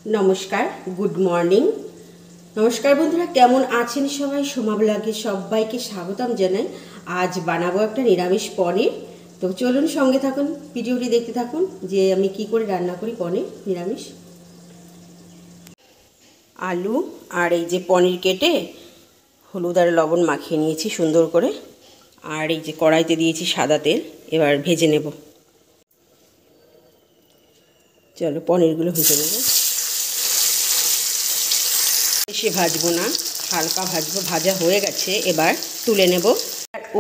नमस्कार good morning नमस्कार बंधुरा केमन आছেন সবাই সোমা ব্লগে সবাইকে স্বাগতম জানাই। आज বানাবো একটা নিরামিষ পনির। তো চলুন সঙ্গে থাকুন, ভিডিওটি দেখতে থাকুন যে আমি কি করে রান্না করি পনির নিরামিষ। আলু আর এই যে পনির কেটে হলুদ আর লবণ মাখিয়ে নিয়েছি সুন্দর করে, আর এই যে কড়াইতে দিয়েছি সাদা তেল, এবার ভেজে নেব। চলো পনিরগুলো ভেজে নেব। বেশি ভাজবো না, হালকা ভাজবো। ভাজা হয়ে গেছে, এবার তুলে নেব।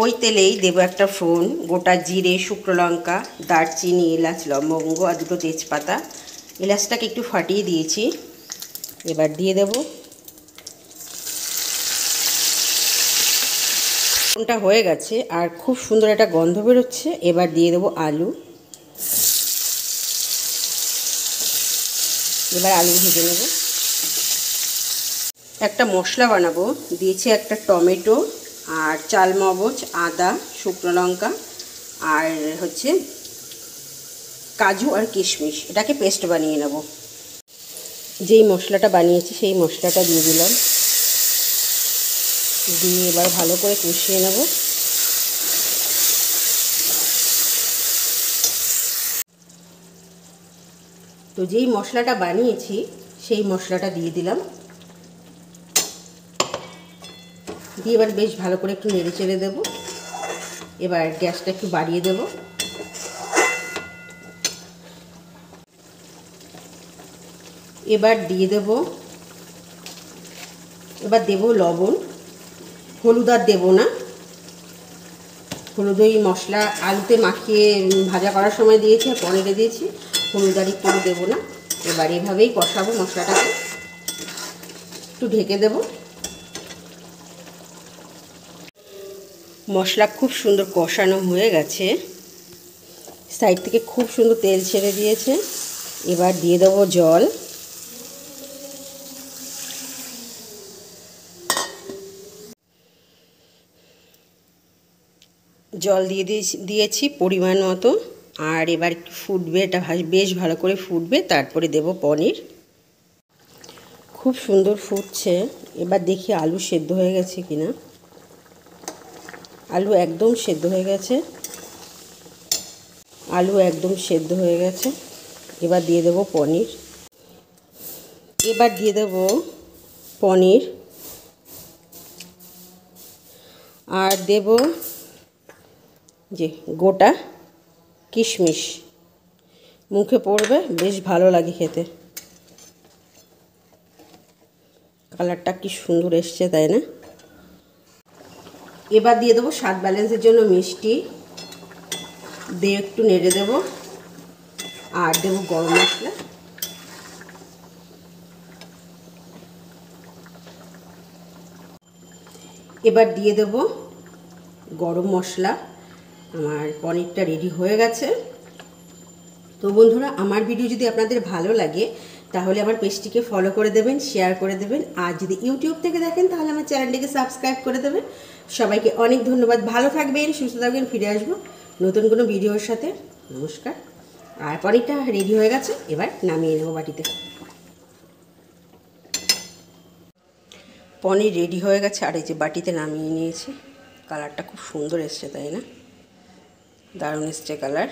ওই তেলেই দেব একটা ফোড়ন, গোটা জিরে, শুকনো লঙ্কা, দারচিনি, এলাচ, লবঙ্গ আর দুটো তেজপাতা। এলাচটাকে একটু ফাটিয়ে দিয়েছি, এবার দিয়ে দেব। ফোড়নটা হয়ে গেছে আর খুব সুন্দর একটা গন্ধ বেরোচ্ছে। এবার দিয়ে দেবো আলু। এবার আলু ভেজে নেব। একটা মশলা বানাবো, দিয়েছি একটা টমেটো আর চালমগজ, আদা, শুকনো লঙ্কা আর হচ্ছে কাজু আর কিশমিশ, এটাকে পেস্ট বানিয়ে নেব। যেই মশলাটা বানিয়েছি সেই মশলাটা দিয়ে দিলাম, দিয়ে এবার ভালো করে কষিয়ে নেব। তো যেই মশলাটা বানিয়েছি সেই মশলাটা দিয়ে দিলাম, দিয়ে এবার বেশ ভালো করে একটু নেড়ে চেড়ে দেবো। এবার গ্যাসটা একটু বাড়িয়ে দেব। এবার দিয়ে দেব, এবার দেব লবণ। হলুদ আর দেবো না, হলুদ ওই মশলা আলুতে মাখিয়ে ভাজা করার সময় দিয়েছি আর পনিরে দিয়েছি, হলুদ আর একটু দেবো না। এবার এভাবেই কষাবো মশলাটাকে, একটু ঢেকে দেব। মশলা খুব সুন্দর কষানো হয়ে গেছে, সাইড থেকে খুব সুন্দর তেল ছেড়ে দিয়েছে। এবার দিয়ে দেবো জল। জল দিয়ে দিয়েছি পরিমাণ মতো, আর এবার ফুটবে, এটা বেশ ভালো করে ফুটবে, তারপরে দেব পনির। খুব সুন্দর ফুটছে। এবার দেখি আলু সেদ্ধ হয়ে গেছে কিনা। আলু একদম সেদ্ধ হয়ে গেছে, আলু একদম সেদ্ধ হয়ে গেছে। এবার দিয়ে দেব পনির। এবার দিয়ে দেব পনির আর দেব যে গোটা কিশমিশ। মুখে পড়বে, বেশ ভালো লাগে খেতে। কালারটা কি সুন্দর এসছে, তাই না? এবার দিয়ে দেবো স্বাদ ব্যালেন্সের জন্য মিষ্টি, দিয়ে একটু নেড়ে দেব। আর দেবো গরম মশলা। এবার দিয়ে দেব গরম মশলা। আমার পনিরটা রেডি হয়ে গেছে। তো বন্ধুরা, আমার ভিডিও যদি আপনাদের ভালো লাগে তাহলে আমার পেজটিকে ফলো করে দেবেন, শেয়ার করে দেবেন, আর যদি ইউটিউব থেকে দেখেন তাহলে আমার চ্যানেলটিকে সাবস্ক্রাইব করে দেবেন। সবাইকে অনেক ধন্যবাদ। ভালো থাকবেন, সুস্থ থাকবেন। ফিরে আসবো নতুন কোনো ভিডিওর সাথে। নমস্কার। আর পনিরটা রেডি হয়ে গেছে, এবার নামিয়ে নেব বাটিতে। পনির রেডি হয়ে গেছে আর এই যে বাটিতে নামিয়ে নিয়েছি। কালারটা খুব সুন্দর এসছে, তাই না? দারুণ এসছে কালার।